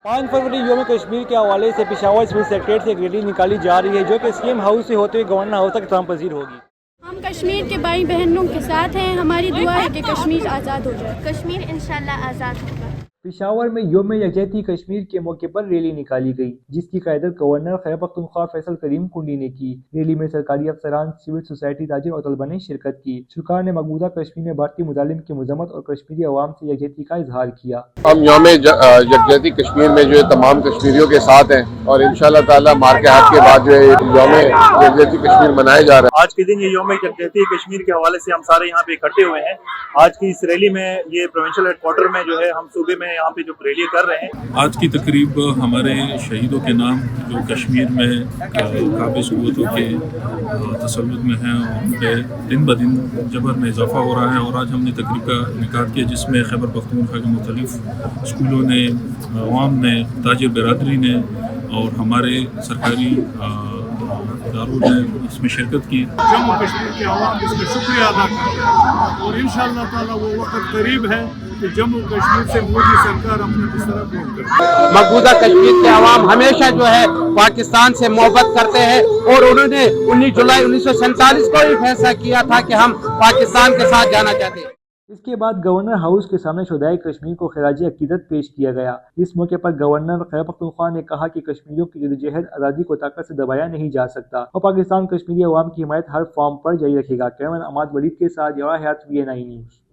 5 फरवरी यौम कश्मीर के हवाले से पेशावर सिविल सेक्रेटरीट से एक रैली निकाली जा रही है जो कि सीएम हाउस से होते हुए गवर्नर हाउस तक इख्तिताम पजीर होगी। हम कश्मीर के भाई बहनों के साथ हैं। हमारी दुआ है कि कश्मीर आज़ाद हो जाए। कश्मीर इंशाल्लाह आज़ाद होगा। पेशावर में यौम यकजहती कश्मीर के मौके पर रैली निकाली गई, जिसकी क़यादत गवर्नर खैबर पख्तूनख्वा फैसल करीम कुंडी ने की। रैली में सरकारी अफसरान, सिविल सोसाइटी, ताजिर और तलबा ने शिरकत की। सरकार ने मकबूजा कश्मीर में भारतीय मुजालिम की मजम्मत और कश्मीरी अवाम से यकजहती का इजहार किया। हम यौम यकजहती कश्मीर में जो है तमाम कश्मीरियों के साथ हैं और इंशाल्लाह ताला मार के हाथ के बाद जो है यौम यकजहती कश्मीर मनाया जा रहा है। आज के दिन ये यौम यकजहती कश्मीर के हवाले से हम सारे यहाँ पे इकट्ठे हुए हैं। आज की इस रैली में ये प्रोविंशियल हेडक्वार्टर में जो है हम सूबे में यहाँ पे जो रैली कर रहे हैं। आज की तकरीब हमारे शहीदों के नाम जो कश्मीर में काबिज कुव्वतों के तसल्लुत में हैं उन पर दिन ब दिन जबर में इजाफा हो रहा है और आज हमने तकरीब का इनेकाद किया जिसमें खैबर पख्तूनख्वा के मुख्तलिफ स्कूलों ने, अवाम ने, ताजिर बिरादरी ने और हमारे सरकारी इदारों ने इसमें शिरकत की। जम्मू कश्मीर के अवाम इसका शुक्रिया अदा करते हैं और इंशाअल्लाह ताला वो वक्त करीब है कि जम्मू कश्मीर से मोदी सरकार अपने बिस्तर दूर करे। मकबूजा कश्मीर के अवाम हमेशा जो है पाकिस्तान से मोहब्बत करते हैं और उन्होंने 19 जुलाई 1947 को ही फैसला किया था कि हम पाकिस्तान के साथ जाना चाहते हैं। इसके बाद गवर्नर हाउस के सामने शुहदाए कश्मीर को खिराज अकीदत पेश किया गया। इस मौके पर गवर्नर खैबर पख्तूनख्वा ने कहा कि कश्मीरियों की जद्दोजहद आज़ादी को ताकत से दबाया नहीं जा सकता और पाकिस्तान कश्मीरी अवाम की हिमायत हर फॉर्म पर जारी रखेगा। कैमरामैन अमाद वलीद के साथ जवाहर हयात, VNI न्यूज़।